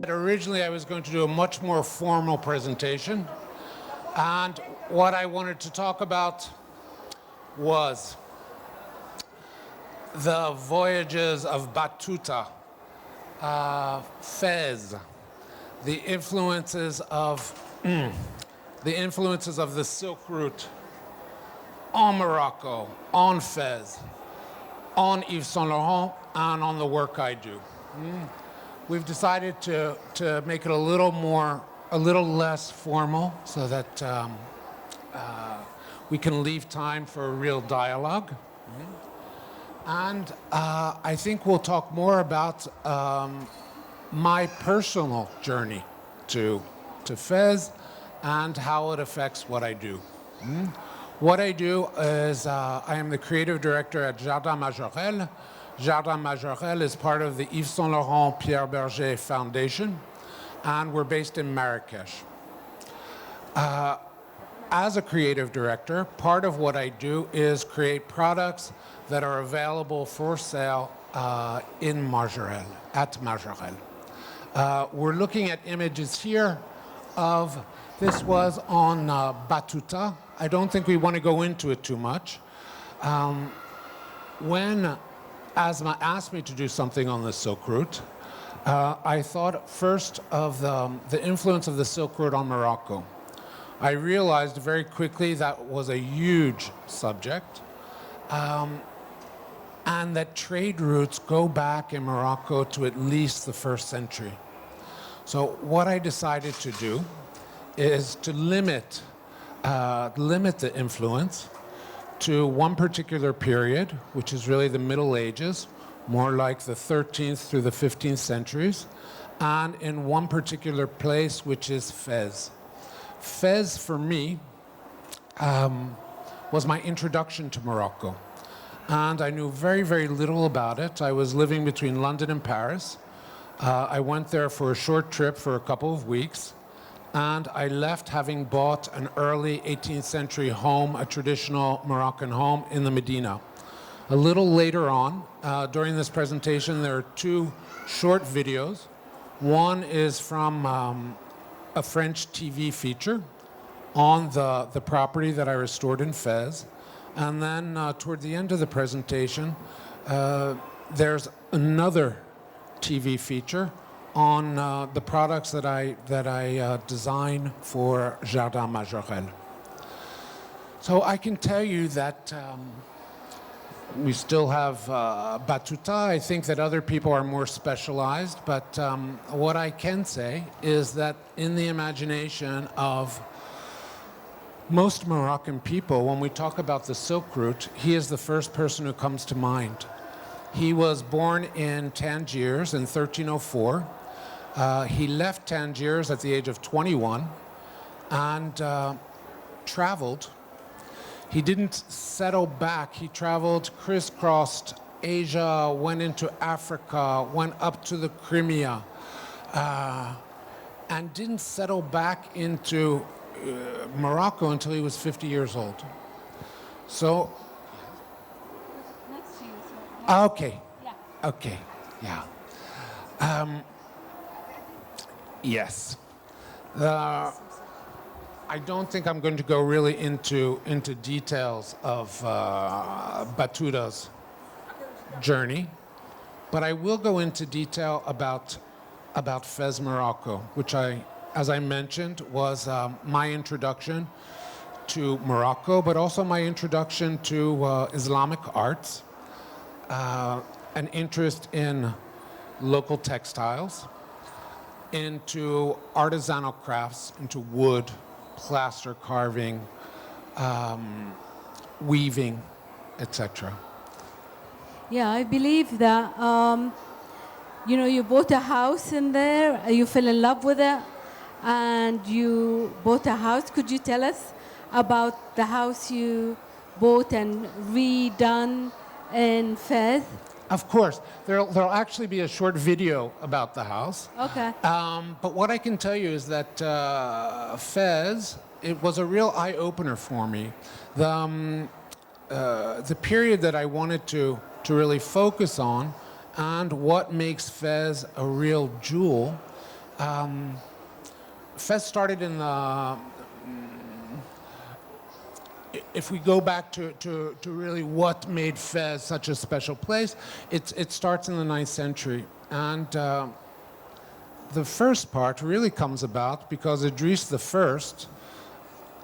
Originally, I was going to do a much more formal presentation, and what I wanted to talk about was the voyages of Batuta, Fez, the influences of the Silk Route on Morocco, on Fez, on Yves Saint Laurent, and on the work I do. We've decided to make it a little less formal, so that we can leave time for a real dialogue. And I think we'll talk more about my personal journey to Fez and how it affects what I do. What I do is I am the creative director at Jardin Majorelle. Jardin Majorelle is part of the Yves Saint Laurent Pierre Berger Foundation, and we're based in Marrakesh. As a creative director, part of what I do is create products that are available for sale in Majorelle, at Majorelle. We're looking at images here of, this was on Batuta. I don't think we want to go into it too much. When Asma asked me to do something on the Silk Route, I thought first of the influence of the Silk Route on Morocco. I realized very quickly that was a huge subject, and that trade routes go back in Morocco to at least the 1st century. So what I decided to do is to limit the influence to one particular period, which is really the Middle Ages, more like the 13th through the 15th centuries, and in one particular place, which is Fez. Fez, for me, was my introduction to Morocco. And I knew very, very little about it. I was living between London and Paris. I went there for a short trip for a couple of weeks, and I left having bought an early 18th century home, a traditional Moroccan home in the Medina. A little later on, during this presentation, there are 2 short videos. One is from a French TV feature on the property that I restored in Fez. And then toward the end of the presentation, there's another TV feature on the products that I design for Jardin Majorelle. So I can tell you that we still have Batuta. I think that other people are more specialized, but what I can say is that in the imagination of most Moroccan people, when we talk about the Silk Route, he is the first person who comes to mind. He was born in Tangiers in 1304. He left Tangiers at the age of 21 and traveled. He didn't settle back. He traveled, crisscrossed Asia, went into Africa, went up to the Crimea, and didn't settle back into Morocco until he was 50 years old. So, next to you. So okay, yeah. okay, yeah. Yes. I don't think I'm going to go really into details of Batuta's journey, but I will go into detail about Fez, Morocco, which as I mentioned, was my introduction to Morocco, but also my introduction to Islamic arts, an interest in local textiles, into artisanal crafts, into wood, plaster carving, weaving, etc. Yeah, I believe that, you bought a house in there, you fell in love with it, and you bought a house. Could you tell us about the house you bought and redone in Fez? Of course. There'll actually be a short video about the house. Okay. But what I can tell you is that Fez, it was a real eye-opener for me. The period that I wanted to really focus on and what makes Fez a real jewel Fez started in the. If we go back to really what made Fez such a special place, it starts in the 9th century. And the first part really comes about because Idris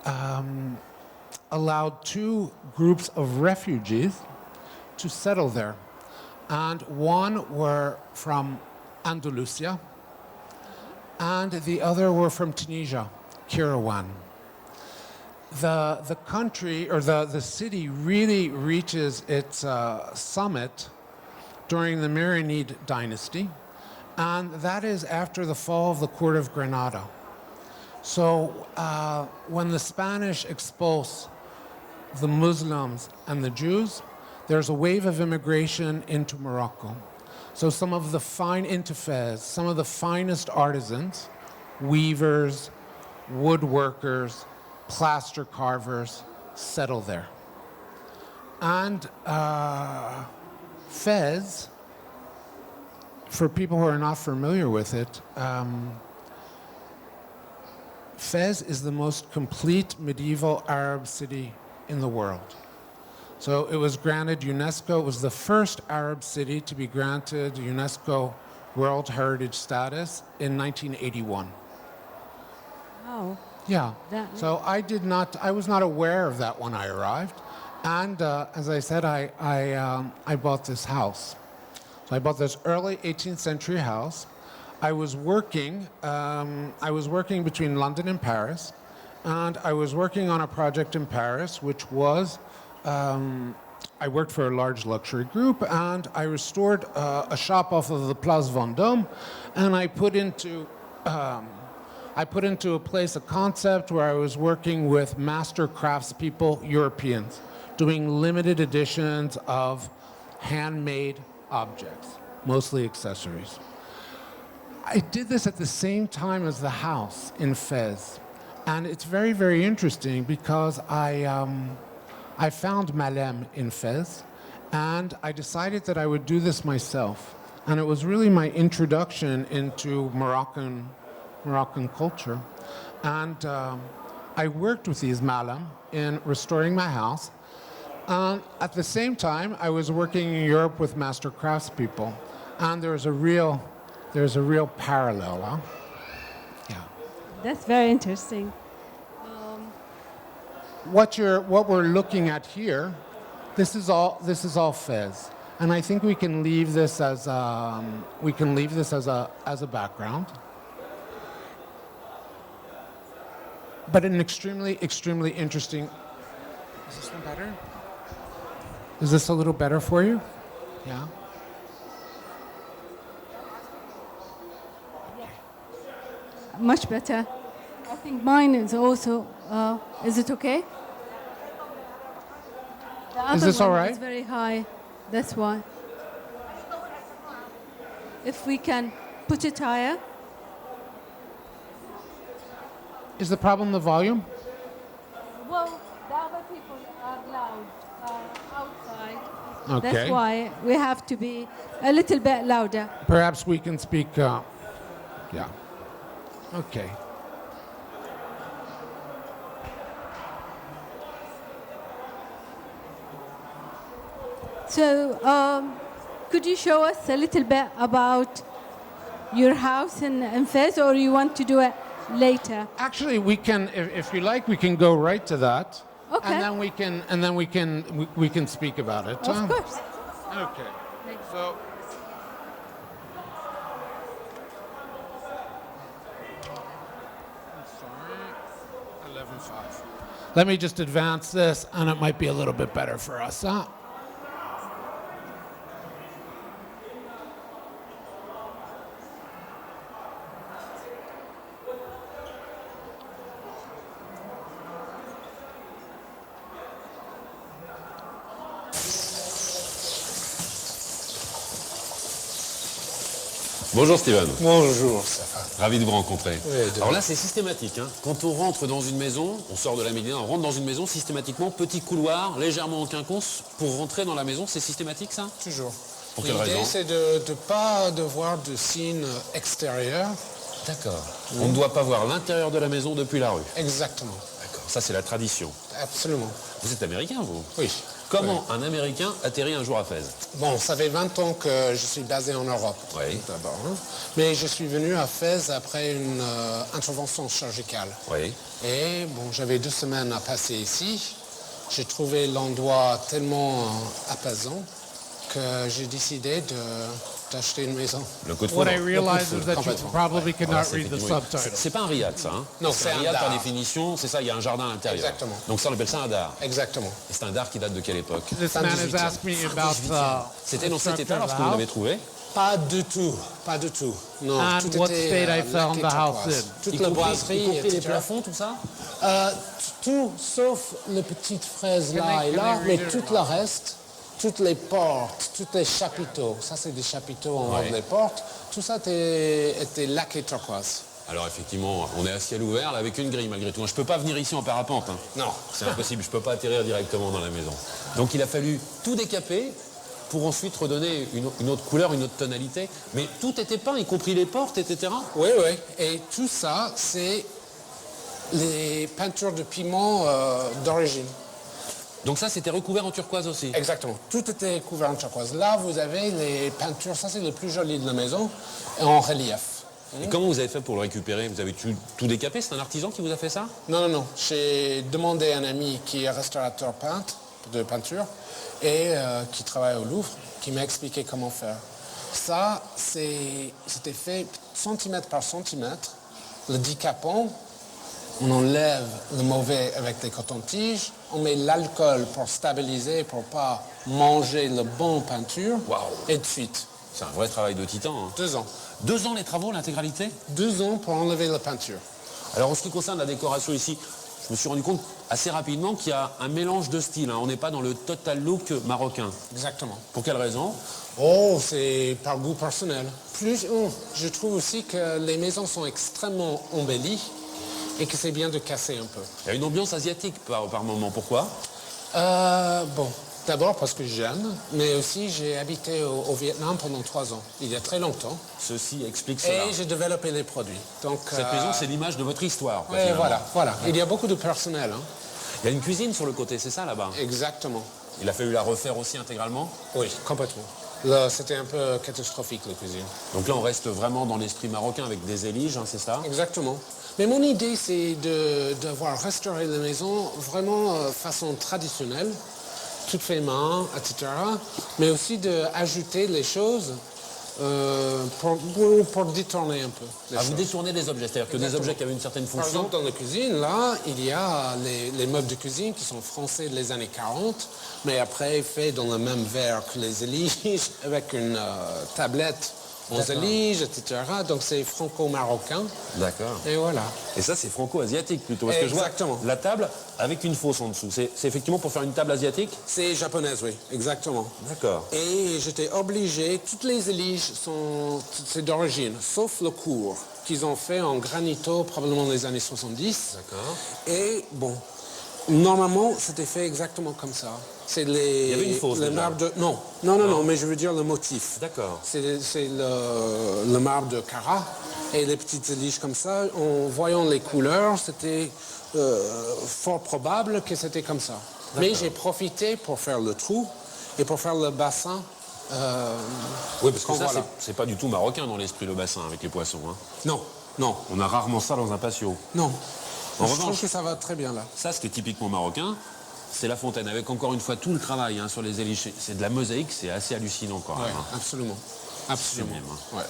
I allowed two groups of refugees to settle there. And one were from Andalusia, and the other were from Tunisia, Kairouan. The country, or the city, really reaches its summit during the Marinid dynasty, and that is after the fall of the court of Granada. So when the Spanish expulse the Muslims and the Jews, there's a wave of immigration into Morocco. So some of the into Fez, some of the finest artisans, weavers, woodworkers, plaster carvers settle there. And Fez, for people who are not familiar with it, Fez is the most complete medieval Arab city in the world. So it was granted UNESCO, it was the first Arab city to be granted UNESCO World Heritage status in 1981. Oh. Yeah. So I was not aware of that when I arrived. And as I said, I bought this house. So I bought this early 18th century house. I was working between London and Paris, and I was working on a project in Paris, which was, I worked for a large luxury group, and I restored a shop off of the Place Vendôme, and I put into a place a concept where I was working with master craftspeople, Europeans, doing limited editions of handmade objects, mostly accessories. I did this at the same time as the house in Fez. And it's very, very interesting because I found Malem in Fez, and I decided that I would do this myself. And it was really my introduction into Moroccan culture. And I worked with these Malem in restoring my house. At the same time, I was working in Europe with master craftspeople. And there's a real parallel. Huh? Yeah. That's very interesting. What we're looking at here, this is all Fez, and I think we can leave this as a background. But an extremely interesting. Is this one better? Is this a little better for you? Yeah. Much better. I think mine is also. Is it okay? The other Is this all right? It's very high. That's why. If we can put it higher. Is the problem the volume? Well, the other people are loud outside. Okay. That's why we have to be a little bit louder. Perhaps we can speak. Yeah. Okay. So, could you show us a little bit about your house in Fez, or you want to do it later? Actually, we can, if you like, we can go right to that. Okay. And then we can speak about it. Of course. Okay. So. I'm sorry. 11:5. Let me just advance this, and it might be a little bit better for us, huh? Bonjour Steven. Bonjour, Stéphane. Ravi de vous rencontrer. Oui, Alors là, c'est systématique. Hein. Quand on rentre dans une maison, on sort de la Médina, on rentre dans une maison, systématiquement, petit couloir, légèrement en quinconce, pour rentrer dans la maison. C'est systématique, ça? Toujours. Pour quelle raison? L'idée, c'est de ne pas voir de signes extérieurs D'accord. On ne doit pas voir l'intérieur de la maison depuis la rue. Exactement. D'accord. Ça, c'est la tradition. Absolument. Vous êtes américain, vous? Oui. Comment un Américain atterrit un jour à Fès? Bon, ça fait 20 ans que je suis basé en Europe, Oui. d'abord. Hein. Mais je suis venu à Fès après une intervention chirurgicale. Oui. Et bon, j'avais 2 semaines à passer ici. J'ai trouvé l'endroit tellement apaisant que j'ai décidé d'acheter une maison. Le coup de What foudre. I realized is that you Complètement. probably could Voilà, not c'est read the effectivement- subtitle. C'est pas un riad, ça, hein? Non, Parce c'est qu'un un riad, par dard. définition, c'est ça, il y a un jardin à l'intérieur. Exactement. Donc ça, on appelle ça un dard. Exactement. Et c'est un dard qui date de quelle époque? This Fin man 18e. has asked me about C'était the dans cet structure état of the lorsque vous l'avez house. trouvé? Pas du tout, pas du tout. Non, And tout what était state I found laqué the house turquoise. in. Toute Y la compris- boiserie, y compris les etc. plafonds, tout ça? Tout sauf les petites fraises là Can et they là, read mais it tout or le reste, toutes les portes, tous les chapiteaux, ça c'est des chapiteaux en haut Ouais. des portes, tout ça était laqué turquoise. Alors effectivement, on est à ciel ouvert, là, avec une grille malgré tout. Je ne peux pas venir ici en parapente. Hein. Non. C'est impossible, je ne peux pas atterrir directement dans la maison. Donc il a fallu tout décaper pour ensuite redonner une autre couleur, une autre tonalité. Mais tout était peint, y compris les portes, etc. Oui, oui. Et tout ça, c'est les peintures de pigments d'origine. Donc ça, c'était recouvert en turquoise aussi. Exactement. Tout était couvert en turquoise. Là, vous avez les peintures, ça c'est le plus joli de la maison, en relief. Et comment vous avez fait pour le récupérer? Vous avez tout décapé? C'est un artisan qui vous a fait ça? Non, non, non. J'ai demandé à un ami qui est restaurateur peintre de peinture et qui travaille au Louvre, qui m'a expliqué comment faire. Ça, c'était fait centimètre par centimètre. Le décapant, on enlève le mauvais avec des cotons-tiges, on met l'alcool pour stabiliser, pour pas manger le bon peinture, Waouh. et de suite. C'est un vrai travail de titan. Hein. 2 ans. 2 ans les travaux, l'intégralité? 2 ans pour enlever la peinture. Alors en ce qui concerne la décoration ici, je me suis rendu compte assez rapidement qu'il y a un mélange de styles. Hein. On n'est pas dans le total look marocain. Exactement. Pour quelle raison? Oh, c'est par goût personnel. Je trouve aussi que les maisons sont extrêmement embellies et que c'est bien de casser un peu. Il y a une ambiance asiatique par moment. Pourquoi? Bon, d'abord parce que j'aime, mais aussi j'ai habité au Vietnam pendant 3 ans, il y a très longtemps, Ceci explique cela. et j'ai développé les produits. Donc, Cette maison, c'est l'image de votre histoire. quoi, ouais, finalement. voilà. Il y a beaucoup de personnel. Hein. Il y a une cuisine sur le côté, c'est ça là-bas? Exactement. Il a fallu la refaire aussi intégralement? Oui, complètement. Là, c'était un peu catastrophique, la cuisine. Donc là, on reste vraiment dans l'esprit marocain avec des éliges, hein, c'est ça? Exactement. Mais mon idée, c'est d'avoir restauré la maison vraiment façon traditionnelle, toutes fait main, etc. Mais aussi d'ajouter les choses pour détourner un peu. les Ah, vous choses. détournez des objets, c'est-à-dire que des Exactement. objets qui avaient une certaine Par fonction. exemple, dans la cuisine, là, il y a les meubles de cuisine qui sont français des années 40, mais après faits dans le même verre que les éliges, avec une tablette aux éliges, etc. Donc c'est franco-marocain. D'accord. Et voilà. Et ça, c'est franco-asiatique plutôt. Parce que je Exactement. vois la table avec une fosse en dessous. C'est effectivement pour faire une table asiatique? C'est japonaise, oui, exactement. D'accord. Et j'étais obligé, toutes les éliges c'est d'origine, sauf le cours, qu'ils ont fait en granito, probablement dans les années 70. D'accord. Et bon, normalement, c'était fait exactement comme ça. C'est y avait une fosse, le déjà. marbre de... Non, mais je veux dire le motif. D'accord. C'est le marbre de Cara. Et les petites éliges comme ça, en voyant les couleurs, c'était fort probable que c'était comme ça. Mais j'ai profité pour faire le trou et pour faire le bassin. Oui, parce que qu'on ça, voit là. c'est pas du tout marocain dans l'esprit, le bassin, avec les poissons. Hein. Non. On a rarement ça dans un patio. En En je revanche- trouve que ça va très bien là. Ça, ce qui est typiquement marocain, c'est la fontaine, avec encore une fois tout le travail hein, sur les éliches. C'est de la mosaïque, c'est assez hallucinant quand même. Ouais, hein. absolument. Sublime, hein. Ouais.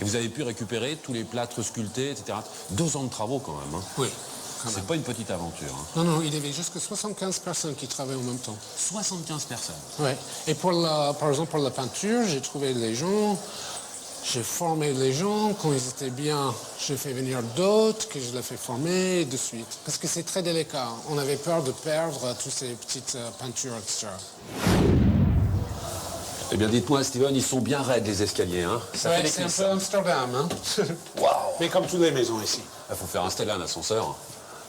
Et vous avez pu récupérer tous les plâtres sculptés, etc. 2 ans de travaux quand même. Hein. Oui, quand même. C'est pas une petite aventure. Hein. Non, il y avait jusqu'à 75 personnes qui travaillaient en même temps. 75 personnes. Ouais. Et par exemple, pour la peinture, j'ai trouvé les gens, j'ai formé les gens. Quand ils étaient bien, j'ai fait venir d'autres que je les fais former et de suite. Parce que c'est très délicat. On avait peur de perdre toutes ces petites peintures, etc. Eh bien, dites-moi, Steven, ils sont bien raides, les escaliers. Hein. Ça fait Ouais, des c'est un cuisses. peu Amsterdam, hein. Waouh. Mais comme toutes les maisons ici. Il faut faire installer un ascenseur.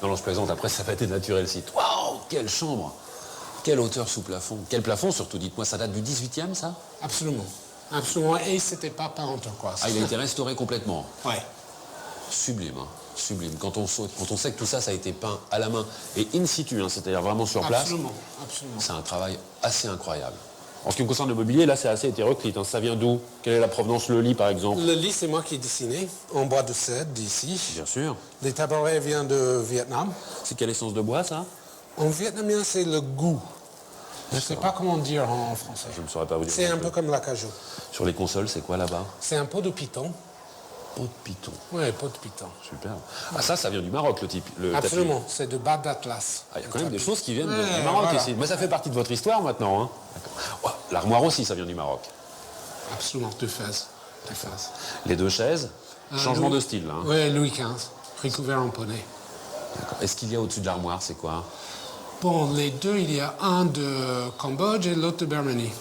Non, je plaisante, après, ça va dénaturer le site. Waouh, quelle chambre. Quelle hauteur sous plafond. Quel plafond, surtout, dites-moi, ça date du 18e, ça? Absolument. Absolument. Et c'était pas peint en turquoise. Ah, il a été restauré complètement. Ouais. Sublime, hein. Sublime. Quand on sait que tout ça, ça a été peint à la main et in situ, hein, c'est-à-dire vraiment sur place, Absolument, absolument. c'est un travail assez incroyable. En ce qui concerne le mobilier, là, c'est assez hétéroclite, hein. Ça vient d'où? Quelle est la provenance? Le lit, par exemple? Le lit, c'est moi qui ai dessiné, en bois de cèdre d'ici. Bien sûr. Les tabourets viennent de Vietnam. C'est quelle essence de bois, ça? En vietnamien, c'est le goût. Je ne sais pas comment dire en français. Je ne saurais pas vous dire. C'est un peu comme l'acajou. Sur les consoles, c'est quoi là-bas? C'est un pot de python. Pot de python. Oui, pot de python. Super. Ah, ça vient du Maroc, le tapis. Absolument, c'est de bas d'Atlas. Ah, il y a quand même des choses qui viennent Ouais, du Maroc voilà. ici. Mais ça fait partie de votre histoire maintenant, hein? D'accord. Ouais, l'armoire aussi, ça vient du Maroc. Absolument, de Fès. De Fès. Les deux chaises, changement Louis- de style, là, hein. Oui, Louis XV, recouvert en poney. D'accord. Est-ce qu'il y a au-dessus de l'armoire, c'est quoi? Bon, les deux, il y a un de Cambodge et l'autre de Birmanie.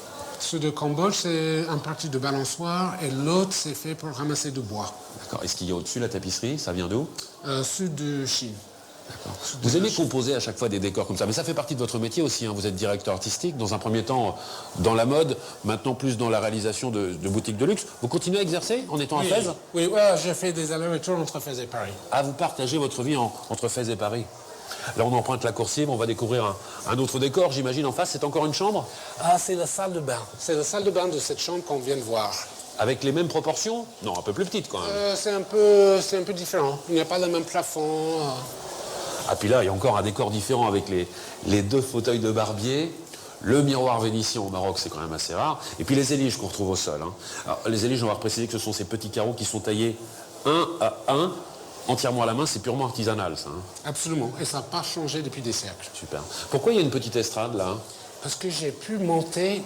Ceux de Cambodge, c'est un parti de balançoire et l'autre, c'est fait pour ramasser du bois. D'accord. Est-ce qu'il y a au-dessus la tapisserie? Ça vient d'où? Sud de Chine. Vous aimez composer à chaque fois des décors comme ça, mais ça fait partie de votre métier aussi, hein. Vous êtes directeur artistique, dans un premier temps dans la mode, maintenant plus dans la réalisation de boutiques de luxe. Vous continuez à exercer en étant à Fès? Oui, ouais, j'ai fait des allers-retours entre Fès et Paris. Ah, vous partagez votre vie entre Fès et Paris. Là, on emprunte la coursive, on va découvrir un autre décor, j'imagine, en face. C'est encore une chambre? Ah, c'est la salle de bain. C'est la salle de bain de cette chambre qu'on vient de voir. Avec les mêmes proportions? Non, un peu plus petite quand même. C'est un peu différent. Il n'y a pas le même plafond. Ah, puis là, il y a encore un décor différent avec les deux fauteuils de barbier. Le miroir vénitien au Maroc, c'est quand même assez rare. Et puis les éliges qu'on retrouve au sol, hein. Alors, les éliges, on va préciser que ce sont ces petits carreaux qui sont taillés un à un, entièrement à la main. C'est purement artisanal, ça, hein. Absolument. Et ça n'a pas changé depuis des siècles. Super. Pourquoi il y a une petite estrade, là? Parce que j'ai pu monter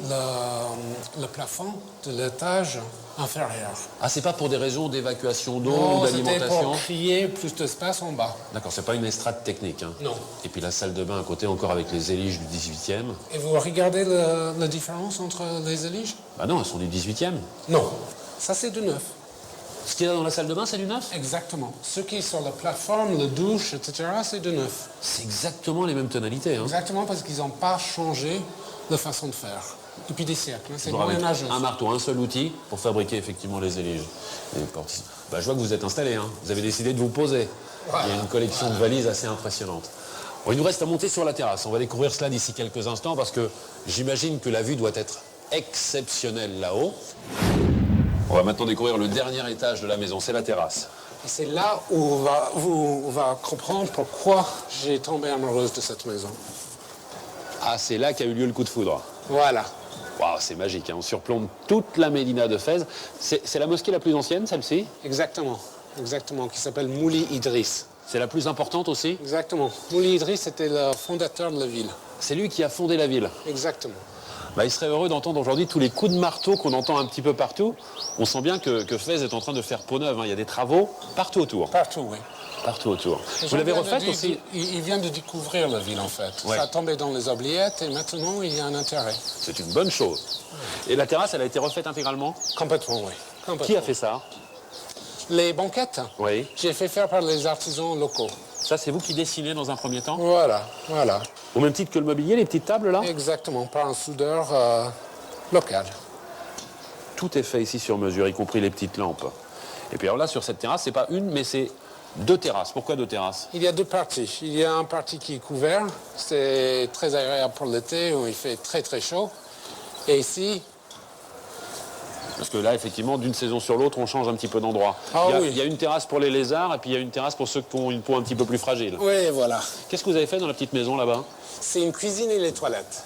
le plafond de l'étage inférieur. Ah, c'est pas pour des raisons d'évacuation d'eau Non, ou c'était d'alimentation? pour créer plus d'espace en bas. D'accord, c'est pas une estrade technique, hein. Non. Et puis la salle de bain à côté, encore avec les éliges du 18e. Et vous regardez la différence entre les éliges? Bah non, elles sont du 18e. Non. Ça, c'est du neuf. Ce qu'il y a dans la salle de bain, c'est du neuf? Exactement. Ce qui est sur la plateforme, la douche, etc., c'est du neuf. C'est exactement les mêmes tonalités, hein. Exactement parce qu'ils n'ont pas changé la façon de faire depuis des siècles. C'est Toujours avec moyenâgeux. un marteau, un seul outil pour fabriquer effectivement les éliges. Et les portes. Bah, je vois que vous êtes installé, hein. Vous avez décidé de vous poser. Voilà. Il y a une collection de valises assez impressionnante. Bon, il nous reste à monter sur la terrasse. On va découvrir cela d'ici quelques instants parce que j'imagine que la vue doit être exceptionnelle là-haut. On va maintenant découvrir le dernier étage de la maison, c'est la terrasse. Et c'est là où on va comprendre pourquoi j'ai tombé amoureuse de cette maison. Ah, c'est là qu'a eu lieu le coup de foudre. Voilà. Waouh, c'est magique, hein. On surplombe toute la médina de Fès. C'est la mosquée la plus ancienne, celle-ci? Exactement. Exactement. Qui s'appelle Mouli Idriss. C'est la plus importante aussi? Exactement. Mouli Idriss était le fondateur de la ville. C'est lui qui a fondé la ville. Exactement. Bah, il serait heureux d'entendre aujourd'hui tous les coups de marteau qu'on entend un petit peu partout. On sent bien que Fès est en train de faire peau neuve, hein. Il y a des travaux partout autour. Partout, oui. Partout autour. Les Vous gens l'avez viennent de refaite dire- aussi? Il vient de découvrir la ville, en fait. Ouais. Ça a tombé dans les oubliettes et maintenant, il y a un intérêt. C'est une bonne chose. Et la terrasse, elle a été refaite intégralement? Complètement, oui. Complètement. Qui a fait ça? Les banquettes, Oui. j'ai fait faire par les artisans locaux. Ça, c'est vous qui dessinez dans un premier temps? Voilà, voilà. Au même titre que le mobilier, les petites tables là? Exactement, par un soudeur local. Tout est fait ici sur mesure, y compris les petites lampes. Et puis alors là, sur cette terrasse, c'est pas une, mais c'est deux terrasses. Pourquoi deux terrasses? Il y a deux parties. Il y a un parti qui est couvert. C'est très agréable pour l'été où il fait très très chaud. Et ici, Parce que là, effectivement, d'une saison sur l'autre, on change un petit peu d'endroit. Ah oui. Il y a une terrasse pour les lézards et puis il y a une terrasse pour ceux qui ont une peau un petit peu plus fragile. oui, voilà. Qu'est-ce que vous avez fait dans la petite maison là-bas? C'est une cuisine et les toilettes.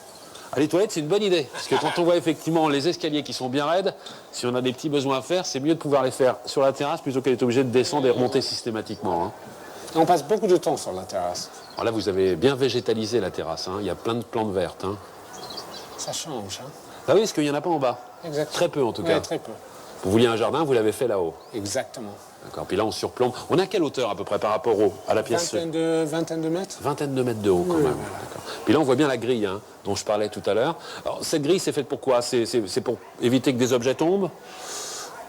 Ah, les toilettes, c'est une bonne idée. Parce que quand on voit effectivement les escaliers qui sont bien raides, si on a des petits besoins à faire, c'est mieux de pouvoir les faire sur la terrasse plutôt qu'être obligé de descendre et remonter systématiquement, hein. On passe beaucoup de temps sur la terrasse. Alors là, vous avez bien végétalisé la terrasse, hein. Il y a plein de plantes vertes, hein. Ça change, hein? Ah oui, parce qu'il n'y en a pas en bas. Exactement. Très peu en tout Oui, cas. très peu. Vous vouliez un jardin, vous l'avez fait là-haut. Exactement. D'accord. Puis là, on surplombe. On est à quelle hauteur à peu près par rapport à la pièce? Vingtaine de mètres. Vingtaine de mètres de haut quand Oui, même. voilà. D'accord. Puis là, on voit bien la grille, hein, dont je parlais tout à l'heure. Alors, cette grille, c'est faite pour quoi? C'est pour éviter que des objets tombent?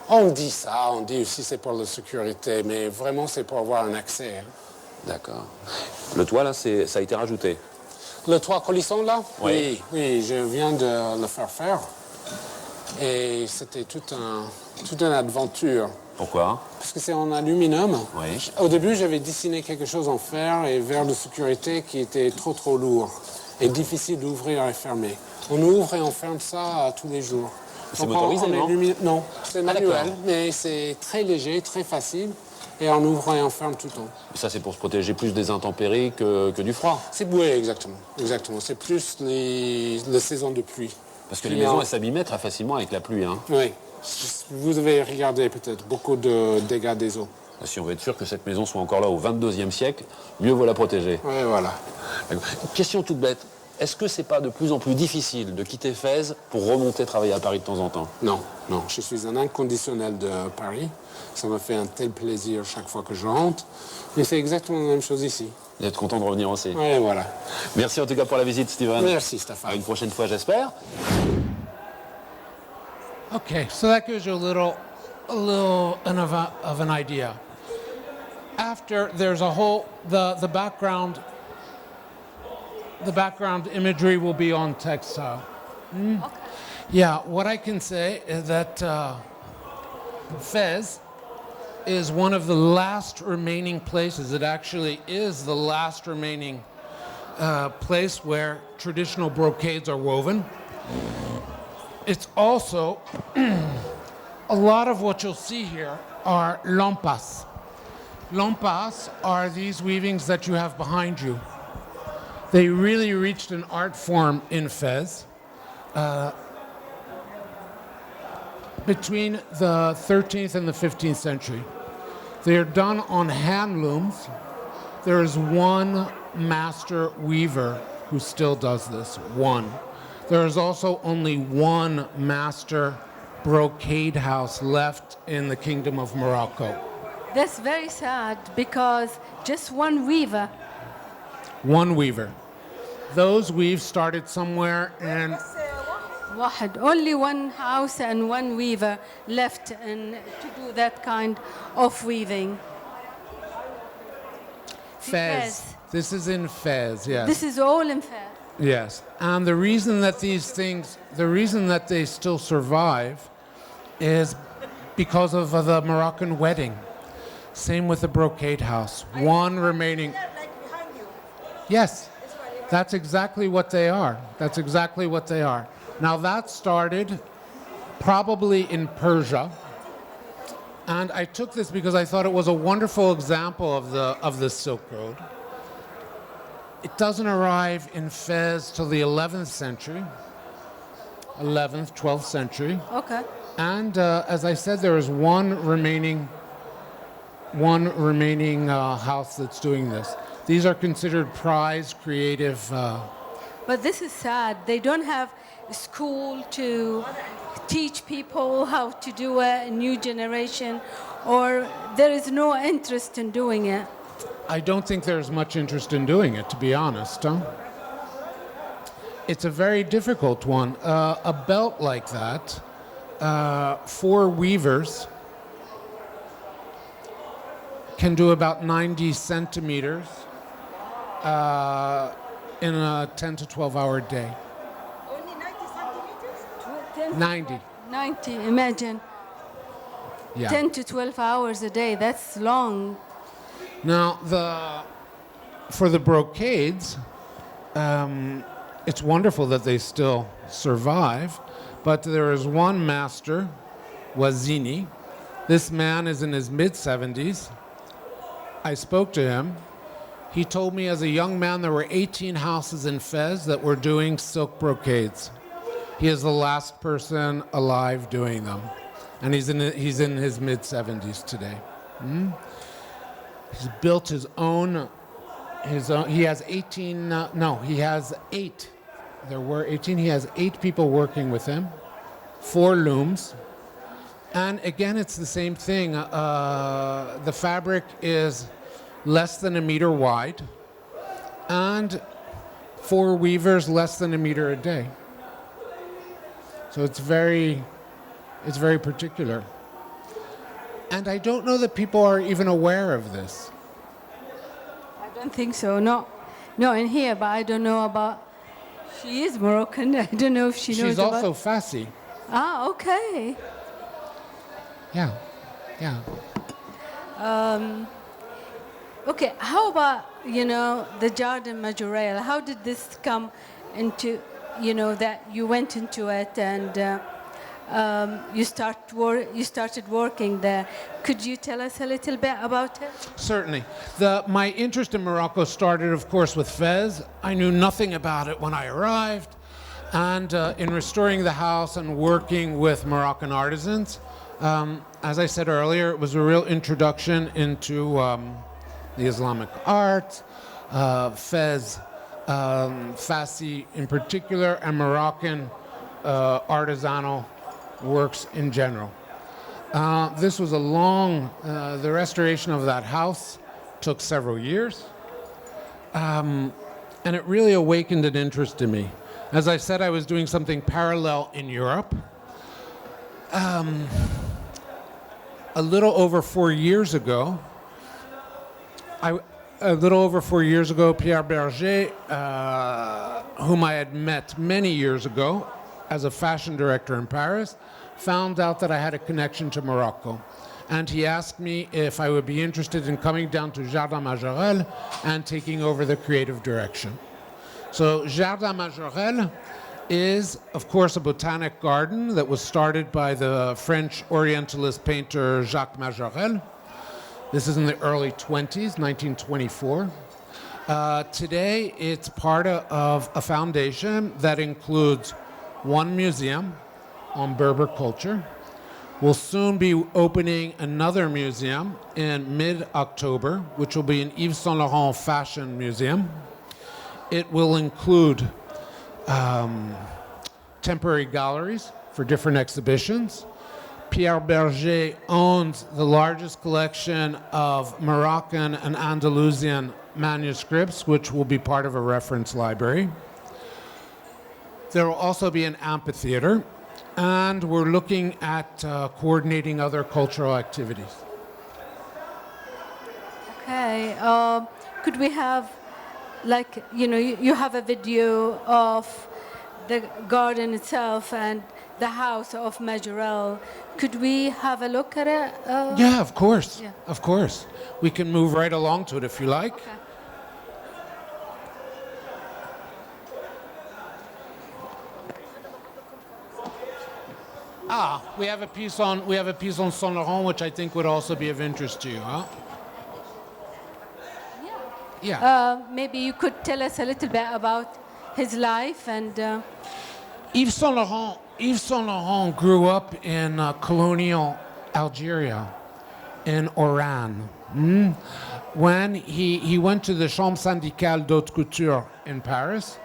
On dit ça, on dit aussi c'est pour la sécurité, mais vraiment c'est pour avoir un accès, hein. D'accord. Le toit, là, ça a été rajouté. Le toit coulissant là? Oui. Oui, je viens de le faire faire. Et c'était toute une aventure Pourquoi? Parce que c'est en aluminium. Oui. Au début, j'avais dessiné quelque chose en fer et verre de sécurité qui était trop lourd et difficile d'ouvrir et fermer. On ouvre et on ferme ça tous les jours. C'est Donc, motorisé, non? Non, c'est manuel, d'accord. mais c'est très léger, très facile. Et on ouvre et on ferme tout le temps. Ça, c'est pour se protéger plus des intempéries que du froid. Oui, exactement. C'est plus les saisons de pluie. Parce que les maisons, elles s'abîmaient très facilement avec la pluie. Hein. Oui. Vous avez regardé peut-être beaucoup de dégâts des eaux. Si on veut être sûr que cette maison soit encore là au 22e siècle, mieux vaut la protéger. Oui, voilà. Question toute bête. Est-ce que c'est pas de plus en plus difficile de quitter Fès pour remonter travailler à Paris de temps en temps? Non. Je suis un inconditionnel de Paris. Ça me fait un tel plaisir chaque fois que je rentre. Mais c'est exactement la même chose ici. Vous êtes content de revenir aussi. Oui, voilà. Merci en tout cas pour la visite, Steven. Merci, À Stéphane. une prochaine fois, j'espère. Okay, so that gives you a little of an idea. After there's a whole the background imagery will be on textile. Okay. Yeah, what I can say is that Fez is one of the last remaining places. It actually is the last remaining place where traditional brocades are woven. It's also, a lot of what you'll see here are lompas. Lompas are these weavings that you have behind you. They really reached an art form in Fez between the 13th and the 15th century. They are done on hand looms. There is one master weaver who still does this, one. There is also only one master brocade house left in the Kingdom of Morocco. That's very sad because just one weaver. One weaver. Those weaves started somewhere in واحد. Only one house and one weaver left to do that kind of weaving. Fez. This is in Fez, yes. This is all in Fez. Yes, and the reason that they still survive is because of the Moroccan wedding. Same with the brocade house. One remaining. Yes, that's exactly what they are. That's exactly what they are. Now that started probably in Persia, and I took this because I thought it was a wonderful example of the Silk Road. It doesn't arrive in Fez till the 11th century, 11th, 12th century. Okay. And as I said, there is one remaining house that's doing this. These are considered prize creative. But this is sad. They don't have school to teach people how to do it, a new generation, or there is no interest in doing it. I don't think there's much interest in doing it, to be honest. Huh? It's a very difficult one. A belt like that, for weavers, can do about 90 centimeters in a 10 to 12 hour day. Only 90 centimeters? 90. 90, imagine. Yeah. 10 to 12 hours a day, that's long. Now, for the brocades, it's wonderful that they still survive, but there is one master, Wazini. This man is in his mid-70s. I spoke to him. He told me as a young man there were 18 houses in Fez that were doing silk brocades. He is the last person alive doing them, and he's in his mid-70s today. He's built his own. He has 18. No, he has 8. There were 18. He has 8 people working with him, 4 looms, and again, it's the same thing. The fabric is less than a meter wide, and 4 weavers less than a meter a day. So it's very particular. And I don't know that people are even aware of this. I don't think so, no. No, in here, but I don't know about... She is Moroccan. I don't know if she knows She's about... also Fassi. Ah, okay. Yeah. Yeah. Okay, how about, the Jardin Majorelle? How did this come into, that you went into it and you started working there? Could you tell us a little bit about it? Certainly. My interest in Morocco started, of course, with Fez. I knew nothing about it when I arrived. And in restoring the house and working with Moroccan artisans, as I said earlier, it was a real introduction into the Islamic art, Fez, Fassi in particular, and Moroccan artisanal works in general. This was the restoration of that house took several years, and it really awakened an interest in me. As I said, I was doing something parallel in Europe. A little over 4 years ago, Pierre Berger, whom I had met many years ago as a fashion director in Paris, found out that I had a connection to Morocco. And he asked me if I would be interested in coming down to Jardin Majorelle and taking over the creative direction. So Jardin Majorelle is, of course, a botanic garden that was started by the French Orientalist painter Jacques Majorelle. This is in the early 20s, 1924. Today, it's part of a foundation that includes one museum on Berber culture. We'll soon be opening another museum in mid-October, which will be an Yves Saint Laurent fashion museum. It will include temporary galleries for different exhibitions. Pierre Berger owns the largest collection of Moroccan and Andalusian manuscripts, which will be part of a reference library. There will also be an amphitheater, and we're looking at coordinating other cultural activities. Okay, could we have, you have a video of the garden itself and the house of Majorelle. Could we have a look at it? Yeah, of course. Yeah. Of course. We can move right along to it if you like. Okay. We have a piece on Saint Laurent, which I think would also be of interest to you, huh? Yeah. Maybe you could tell us a little bit about his life and. Yves Saint Laurent grew up in colonial Algeria, in Oran. When he went to the Chambre syndicale d'haute couture in Paris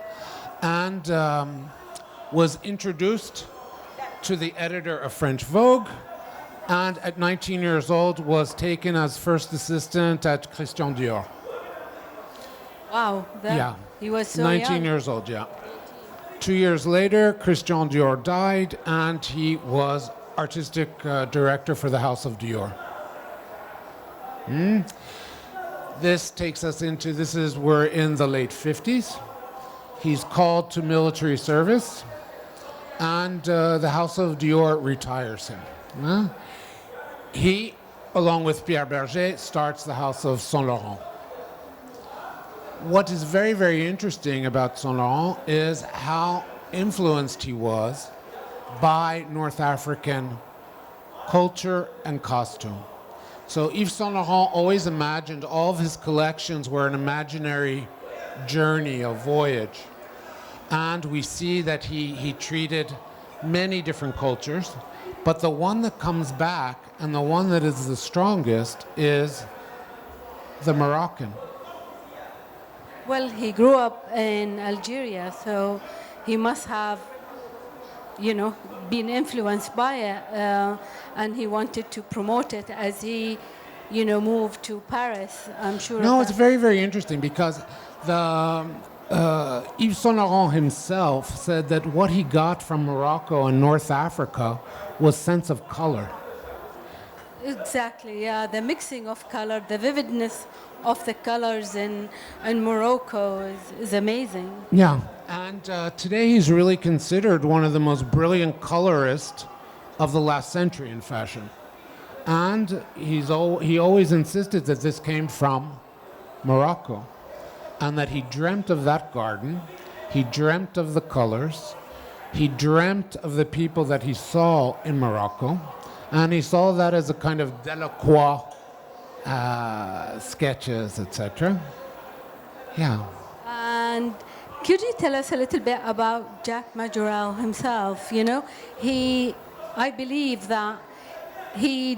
and was introduced to the editor of French Vogue, and at 19 years old was taken as first assistant at Christian Dior. Wow, he was so 19 young. years old, yeah. 2 years later, Christian Dior died, and he was artistic director for the House of Dior. This takes us into, we're in the late 50s. He's called to military service, and the House of Dior retires him. He, along with Pierre Berger, starts the House of Saint Laurent. What is very, very interesting about Saint Laurent is how influenced he was by North African culture and costume. So Yves Saint Laurent always imagined all of his collections were an imaginary journey, a voyage. And we see that he treated many different cultures, but the one that comes back and the one that is the strongest is the Moroccan. Well, he grew up in Algeria, so he must have, been influenced by it, and he wanted to promote it as he, moved to Paris. I'm sure. No, it's very, very interesting because Yves Saint Laurent himself said that what he got from Morocco and North Africa was sense of color. Exactly, yeah. The mixing of color, the vividness of the colors in Morocco is amazing. Yeah, and today he's really considered one of the most brilliant colorists of the last century in fashion. And he always insisted that this came from Morocco, and that he dreamt of that garden, he dreamt of the colors, he dreamt of the people that he saw in Morocco, and he saw that as a kind of Delacroix sketches, etc. Yeah. And could you tell us a little bit about Jack Majorelle himself? You know, I believe that he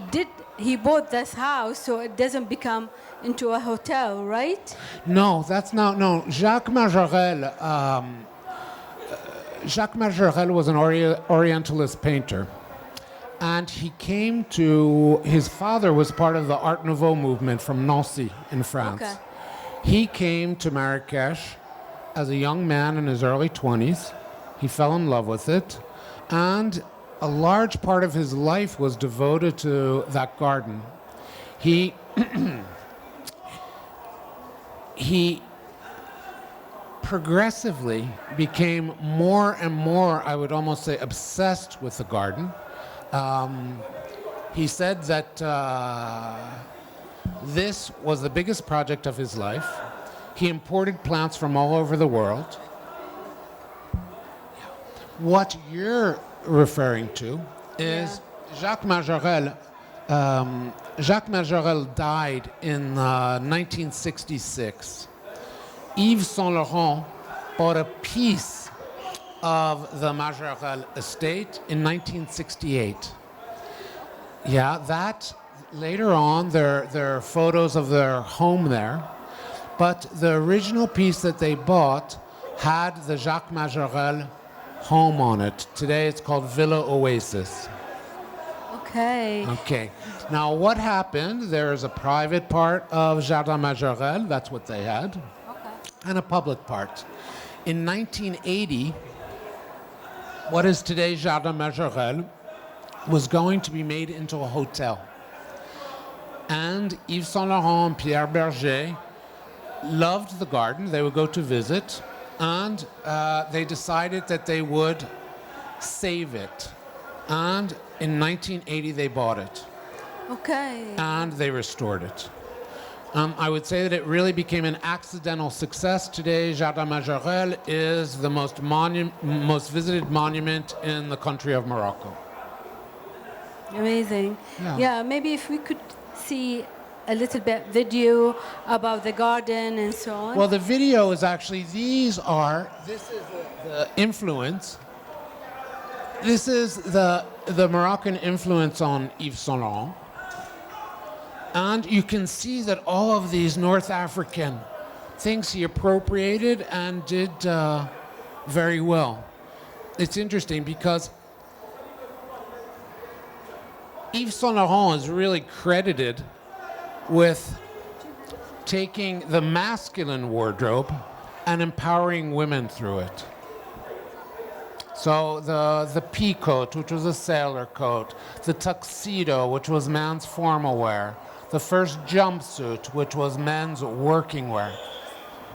bought this house so it doesn't become into a hotel, right? No, that's not, no. Jacques Majorelle was an Orientalist painter. And he came to, his father was part of the Art Nouveau movement from Nancy in France. Okay. He came to Marrakesh as a young man in his early 20s. He fell in love with it. And a large part of his life was devoted to that garden. He progressively became more and more, I would almost say, obsessed with the garden. He said that this was the biggest project of his life. He imported plants from all over the world. What you're referring to is Jacques Majorelle. Jacques Majorelle died in 1966. Yves Saint Laurent bought a piece of the Majorelle estate in 1968. Yeah, that later on there are photos of their home there, but the original piece that they bought had the Jacques Majorelle home on it. Today it's called Villa Oasis. Okay. Okay. Now what happened? There is a private part of Jardin Majorelle, that's what they had, and a public part. In 1980, what is today Jardin Majorelle was going to be made into a hotel. And Yves Saint Laurent and Pierre Berger loved the garden. They would go to visit, and they decided that they would save it. And in 1980, they bought it. Okay. And they restored it. I would say that it really became an accidental success. Today, Jardin Majorelle is the most visited monument in the country of Morocco. Amazing. Yeah. Yeah, maybe if we could see a little bit video about the garden and so on. Well, the video is actually, this is the influence. This is the Moroccan influence on Yves Saint Laurent. And you can see that all of these North African things he appropriated and did very well. It's interesting because Yves Saint Laurent is really credited with taking the masculine wardrobe and empowering women through it. So the pea coat, which was a sailor coat, the tuxedo, which was man's formal wear, the first jumpsuit, which was men's working wear.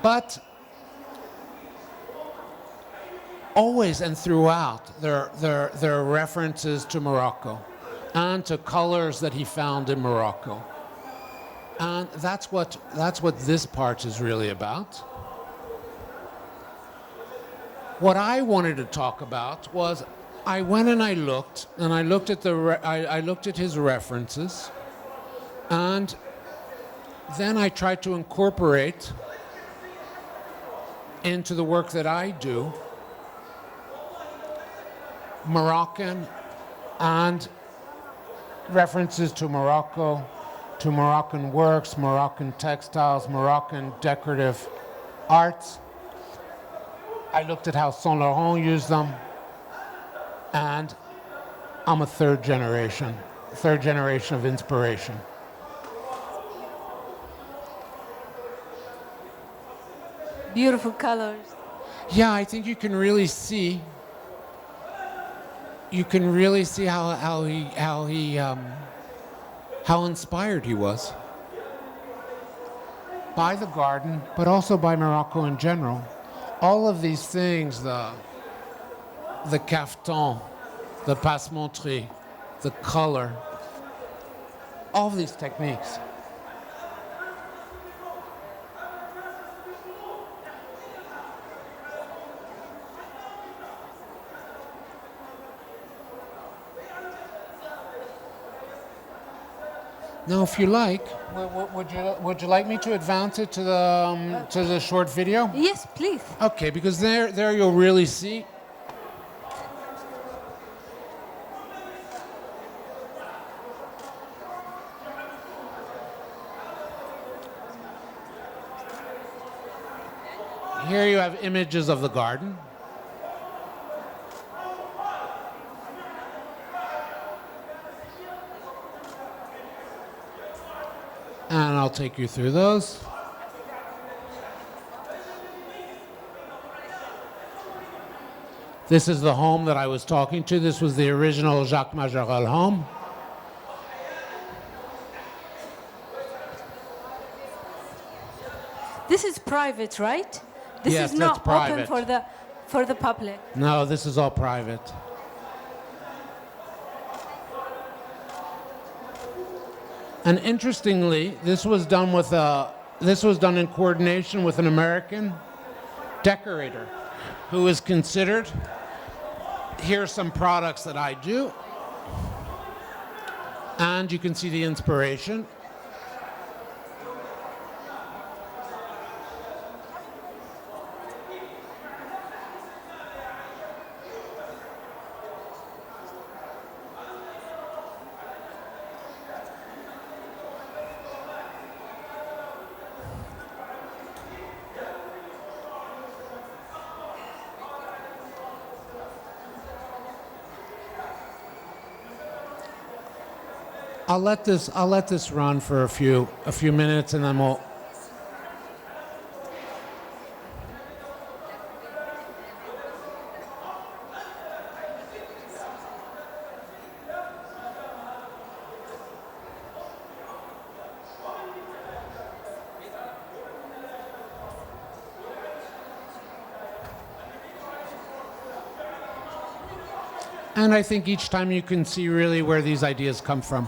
But always and throughout, there are references to Morocco and to colors that he found in Morocco. And that's what this part is really about. What I wanted to talk about was I went and I looked at I looked at his references, and then I tried to incorporate into the work that I do Moroccan and references to Morocco, to Moroccan works, Moroccan textiles, Moroccan decorative arts. I looked at how Saint Laurent used them, and I'm a third generation of inspiration. Beautiful colors. Yeah, I think you can really see how inspired he was by the garden, but also by Morocco in general. All of these things, the caftan, the passe-montre, the color, all of these techniques. Now, if you like, would you like me to advance it to the short video? Yes, please. Okay, because there you'll really see. Here you have images of the garden. And I'll take you through those. This is the home that I was talking to. This was the original Jacques Majorelle home. This is private, right? This Yes, is that's not private. open for the public. No, this is all private. And interestingly, this was done in coordination with an American decorator who is considered. Here's some products that I do. And you can see the inspiration. I'll let this run for a few minutes, and then we'll. And I think each time you can see really where these ideas come from.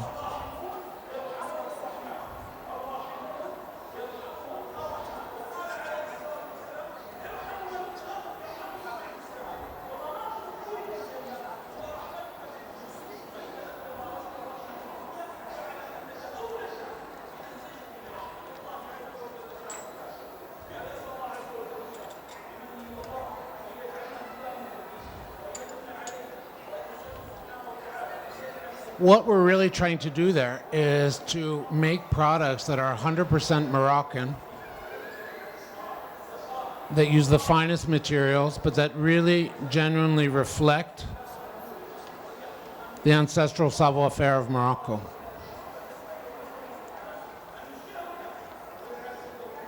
What we're really trying to do there is to make products that are 100% Moroccan, that use the finest materials, but that really genuinely reflect the ancestral savoir-faire of Morocco.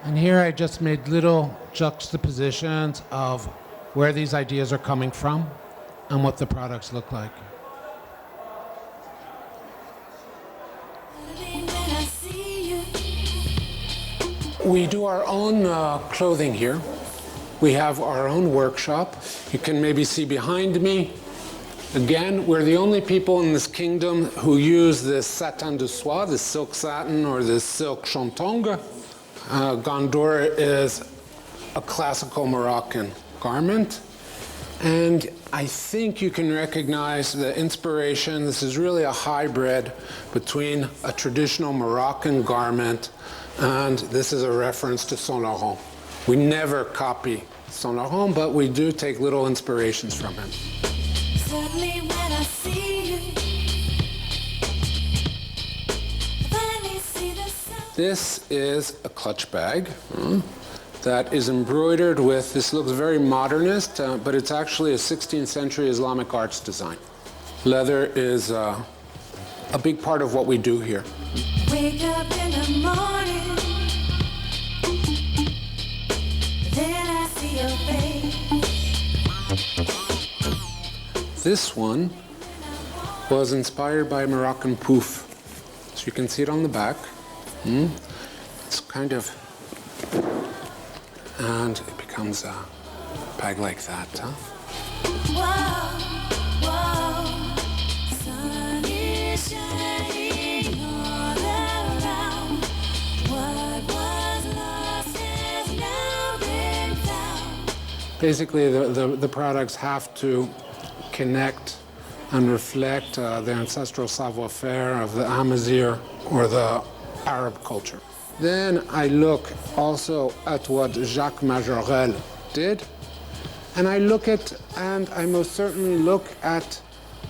And here I just made little juxtapositions of where these ideas are coming from and what the products look like. We do our own clothing here. We have our own workshop. You can maybe see behind me. Again, we're the only people in this kingdom who use this satin de soie, this silk satin or this silk chantongue. Gandour is a classical Moroccan garment. And I think you can recognize the inspiration. This is really a hybrid between a traditional Moroccan garment, and this is a reference to Saint Laurent. We never copy Saint Laurent, but we do take little inspirations from him. Suddenly when I see you, finally see the sun. This is a clutch bag that is embroidered with, this looks very modernist, but it's actually a 16th century Islamic arts design. Leather is a big part of what we do here. Wake up in the morning, then I see your face. This one was inspired by Moroccan pouf. So you can see it on the back. It's kind of, and it becomes a bag like that. Whoa, whoa, sun is shining on the Basically, the products have to connect and reflect the ancestral savoir-faire of the Amazigh or the Arab culture. Then I look also at what Jacques Majorelle did, and I look at, and I most certainly look at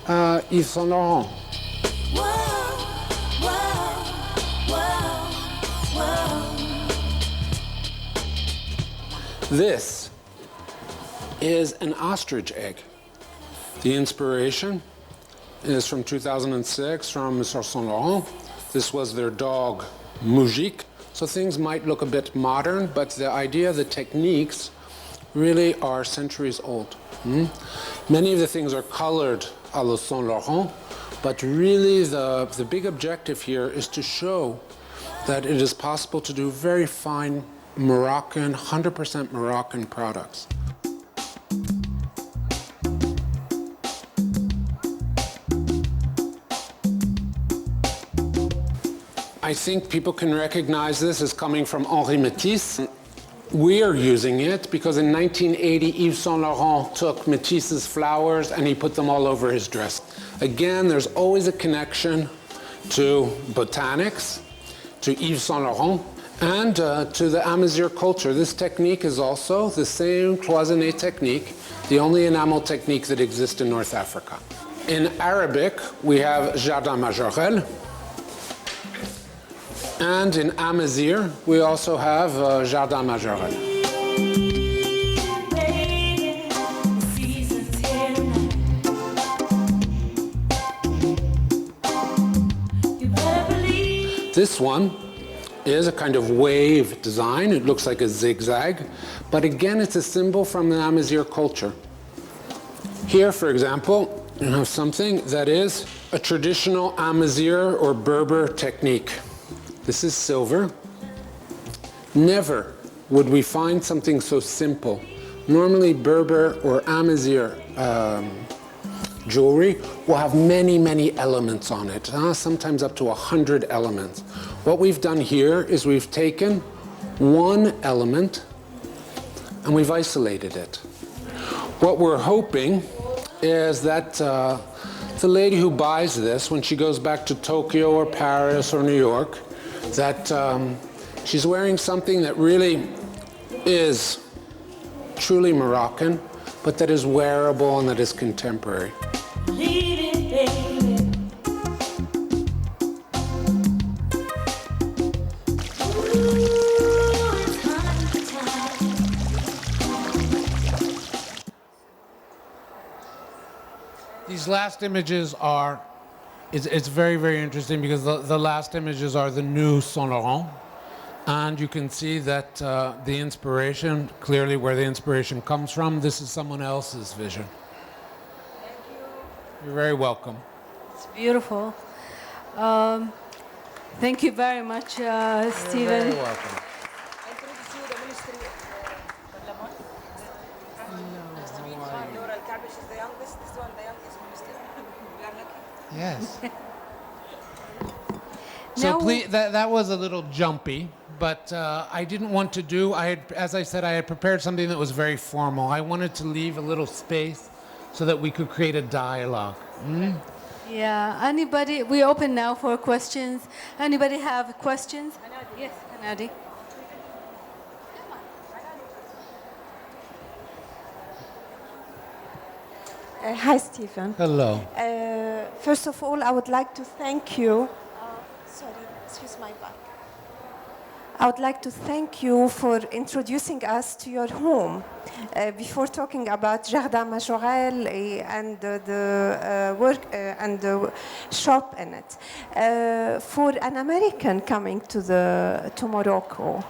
Yves Saint Laurent. Whoa, whoa, whoa, whoa. This is an ostrich egg. The inspiration is from 2006 from Mr. Saint Laurent. This was their dog, Moujik. So things might look a bit modern, but the idea, the techniques, really are centuries old. Many of the things are colored à la Saint Laurent, but really the big objective here is to show that it is possible to do very fine Moroccan, 100% Moroccan products. I think people can recognize this as coming from Henri Matisse. We are using it because in 1980, Yves Saint Laurent took Matisse's flowers and he put them all over his dress. Again, there's always a connection to botanics, to Yves Saint Laurent, and to the Amazigh culture. This technique is also the same cloisonné technique, the only enamel technique that exists in North Africa. In Arabic, we have Jardin Majorelle. And in Amazigh, we also have Jardin Majorelle. Baby, the season's here tonight. You better believe. This one is a kind of wave design. It looks like a zigzag, but again, it's a symbol from the Amazigh culture. Here, for example, you have something that is a traditional Amazigh or Berber technique. This is silver. Never would we find something so simple. Normally, Berber or Amazigh jewelry will have many, many elements on it, sometimes up to 100 elements. What we've done here is we've taken one element and we've isolated it. What we're hoping is that the lady who buys this, when she goes back to Tokyo or Paris or New York, that she's wearing something that really is truly Moroccan, but that is wearable and that is contemporary. Leave it, baby. Ooh, it's hunt time. These last images are, it's very, very interesting because the last images are the new Saint Laurent. And you can see that the inspiration, clearly where the inspiration comes from, this is someone else's vision. Thank you. You're very welcome. It's beautiful. Thank you very much, You're Stephen. very welcome. I introduce you the Ministry of Parliament. Nice to meet you. Nora Al-Kabish is the youngest. This one, the youngest minister. We are lucky. Yes. Now- So please, that was a little jumpy, but I didn't want to do, as I said, I had prepared something that was very formal. I wanted to leave a little space so that we could create a dialogue. Yeah, anybody, we open now for questions. Anybody have questions? Yes, Hanadi. Hi, Stephen. Hello. First of all, I would like to thank you. Sorry, excuse my back. I would like to thank you for introducing us to your home. Before talking about Jardin Majorelle and the work and the shop in it, for an American coming to Morocco,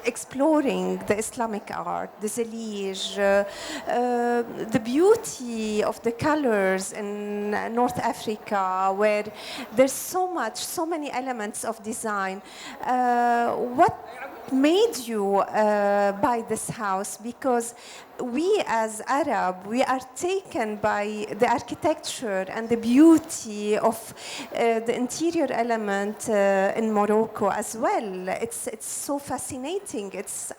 exploring the Islamic art, the zellige, the beauty of the colors in North Africa, where there's so many elements of design. What made you buy this house? Because we as Arab, we are taken by the architecture and the beauty of the interior element in Morocco as well. It's so fascinating. It's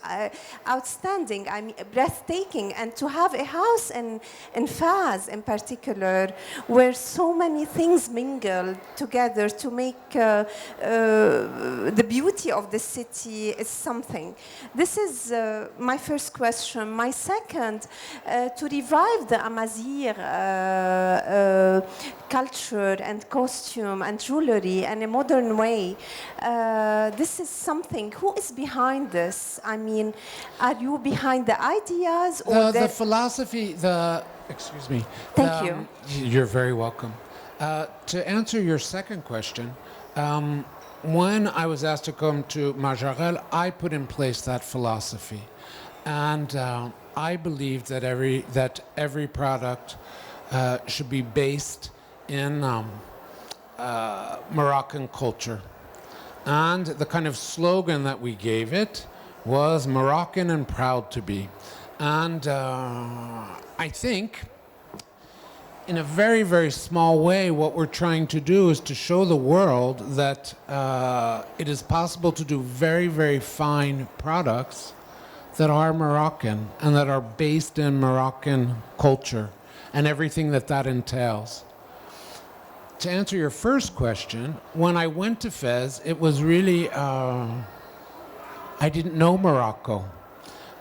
outstanding. I mean, breathtaking. And to have a house in Fez in particular, where so many things mingle together to make the beauty of the city is something. This is my first question. My second, to revive the Amazigh culture and costume and jewelry in a modern way. This is something. Who is behind this? I mean, are you behind the ideas or The philosophy, excuse me. Thank you. You're very welcome. To answer your second question, when I was asked to come to Majorelle, I put in place that philosophy. And I believe that every product should be based in Moroccan culture. And the kind of slogan that we gave it was Moroccan and proud to be. And I think in a very, very small way, what we're trying to do is to show the world that it is possible to do very, very fine products that are Moroccan and that are based in Moroccan culture and everything that entails. To answer your first question, when I went to Fez, it was really, I didn't know Morocco.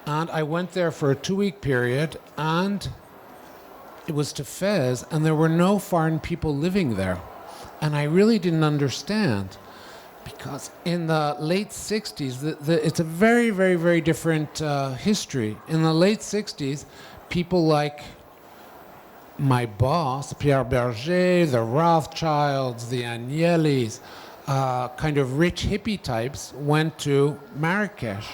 And I went there for a 2-week period, and it was to Fez, and there were no foreign people living there. And I really didn't understand. Because in the late 60s, it's a very, very, very different history. In the late 60s, people like my boss, Pierre Berger, the Rothschilds, the Agnelis, kind of rich hippie types, went to Marrakesh.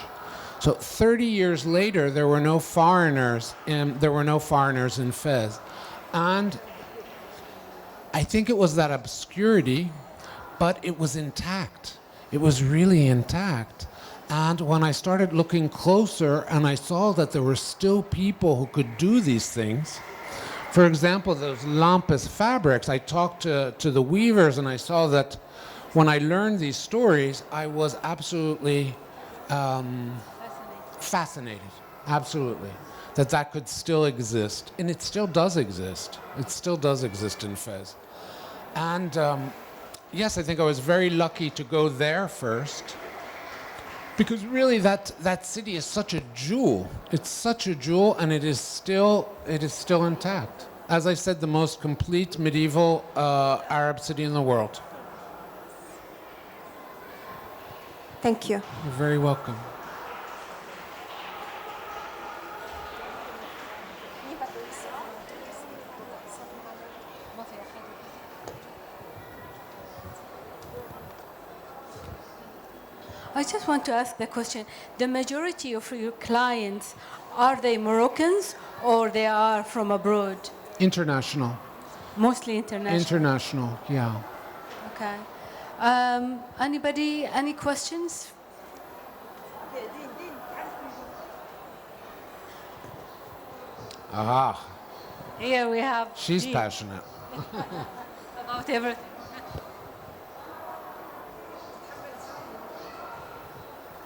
So 30 years later, there were no foreigners in Fez. And I think it was that obscurity, but it was intact. It was really intact. And when I started looking closer and I saw that there were still people who could do these things, for example, those Lampes fabrics, I talked to the weavers and I saw that when I learned these stories, I was absolutely fascinated, absolutely, that could still exist. And it still does exist. It still does exist in Fez. And yes, I think I was very lucky to go there first, because really that city is such a jewel. It's such a jewel, and it is still intact. As I said, the most complete medieval Arab city in the world. Thank you. You're very welcome. I just want to ask the question. The majority of your clients, are they Moroccans or they are from abroad? International. Mostly international. International, yeah. Okay. Anybody, any questions? Ah, Here we have. she's Jean passionate. about everything.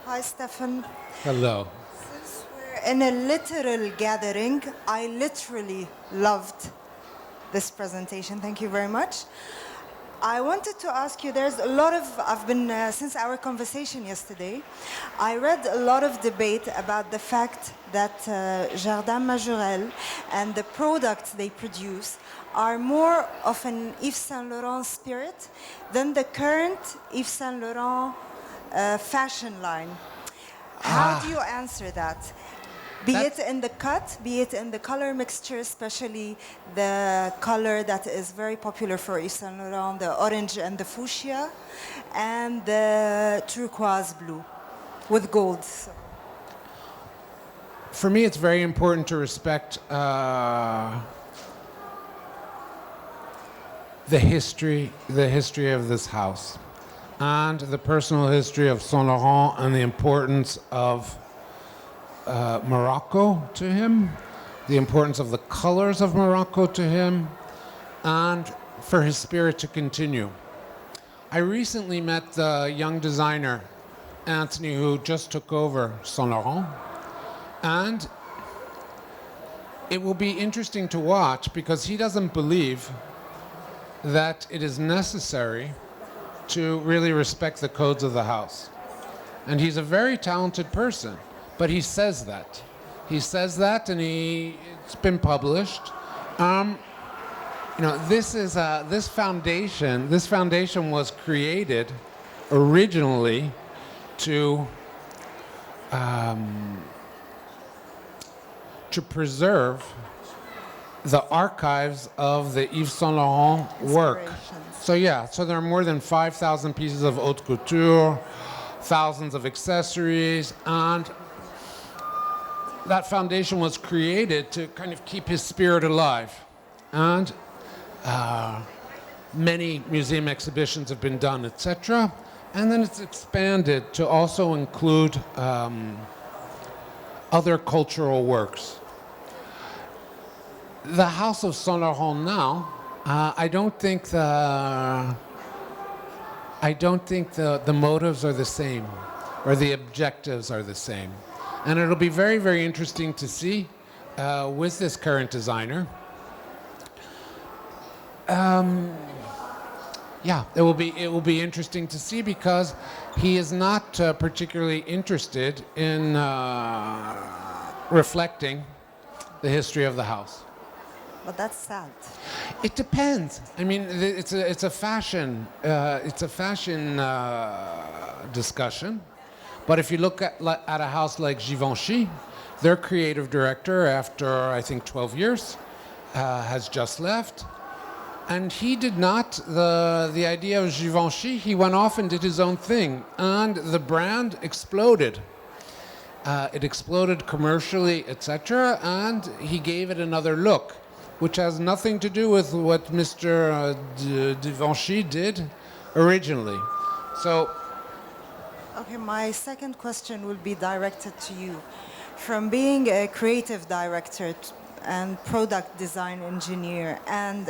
Hi, Stefan. Hello. Since we're in a literal gathering, I literally loved this presentation. Thank you very much. I wanted to ask you, there's a lot of, since our conversation yesterday, I read a lot of debate about the fact that Jardin Majorelle and the products they produce are more of an Yves Saint Laurent spirit than the current Yves Saint Laurent fashion line. How do you answer that? Be it in the cut, be it in the color mixture, especially the color that is very popular for Yves Saint Laurent, the orange and the fuchsia, and the turquoise blue with gold. So. For me, it's very important to respect the history of this house. and the personal history of Saint Laurent and the importance of Morocco to him, the importance of the colors of Morocco to him, and for his spirit to continue. I recently met the young designer, Anthony, who just took over Saint Laurent, and it will be interesting to watch because he doesn't believe that it is necessary to really respect the codes of the house. And he's a very talented person, but he says that. He says that, and it's been published. You know, this foundation was created originally to preserve the archives of the Yves Saint Laurent work. So yeah, so there are more than 5,000 pieces of haute couture, thousands of accessories, and that foundation was created to kind of keep his spirit alive. And many museum exhibitions have been done, etc. And then it's expanded to also include other cultural works. The House of Saint Laurent now, I don't think the motives are the same, or the objectives are the same. And it'll be very, very interesting to see with this current designer. Yeah, it will be interesting to see because he is not particularly interested in reflecting the history of the house. But that's sad. It depends. I mean, it's a fashion discussion. But if you look at a house like Givenchy, their creative director, after I think 12 years, has just left. And he did not, the idea of Givenchy, he went off and did his own thing. And the brand exploded. It exploded commercially, etc. And he gave it another look, which has nothing to do with what Mr. Givenchy did originally. So, Okay, my second question will be directed to you. From being a creative director and product design engineer and,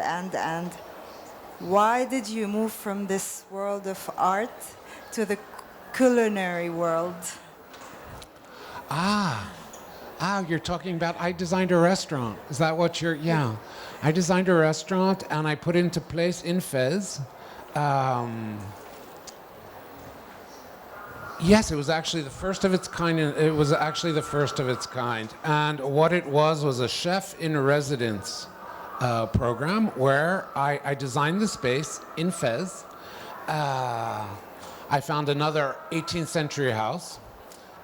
why did you move from this world of art to the culinary world? You're talking about, I designed a restaurant. Is that what you're, yeah. I designed a restaurant and I put into place in Fez. Yes, it was actually the first of its kind. And what it was a chef in residence program where I designed the space in Fez. I found another 18th century house,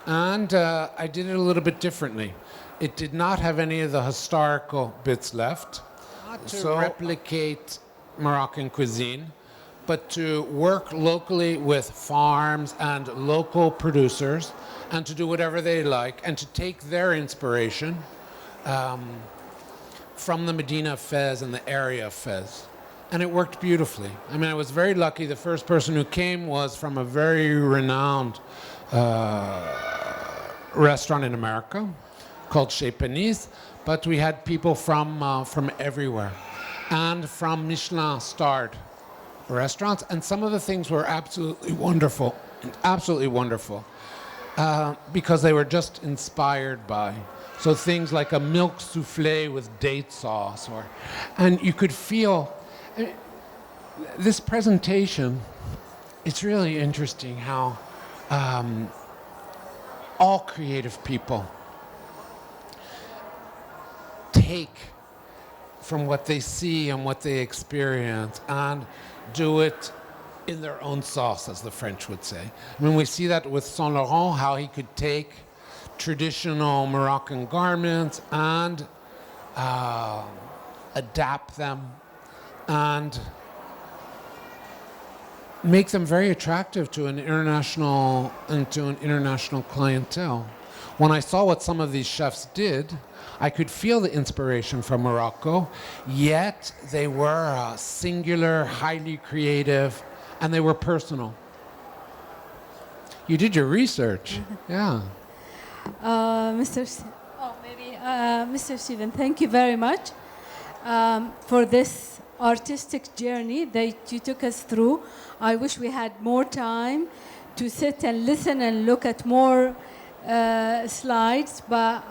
and I did it a little bit differently. It did not have any of the historical bits left, to replicate Moroccan cuisine, but to work locally with farms and local producers and to do whatever they like and to take their inspiration from the Medina of Fez and the area of Fez. And it worked beautifully. I mean, I was very lucky. The first person who came was from a very renowned restaurant in America called Chez Panisse, but we had people from everywhere and from Michelin-starred restaurants, and some of the things were absolutely wonderful, because they were just inspired by. So things like a milk soufflé with date sauce, and you could feel this presentation. It's really interesting how all creative people take from what they see and what they experience and do it in their own sauce, as the French would say. I mean, we see that with Saint Laurent, how he could take traditional Moroccan garments and adapt them and make them very attractive to an international clientele. When I saw what some of these chefs did, I could feel the inspiration from Morocco, yet they were singular, highly creative, and they were personal. You did your research. Yeah. Mr. Stephen, thank you very much for this artistic journey that you took us through. I wish we had more time to sit and listen and look at more slides, but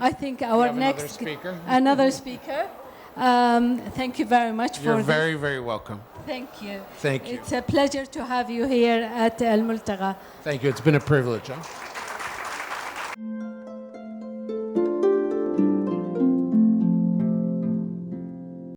I think our have next another speaker? thank you very much You're for very, this. very welcome. Thank you. Thank you. It's a pleasure to have you here at Al Multaqa. Thank you. It's been a privilege. Huh?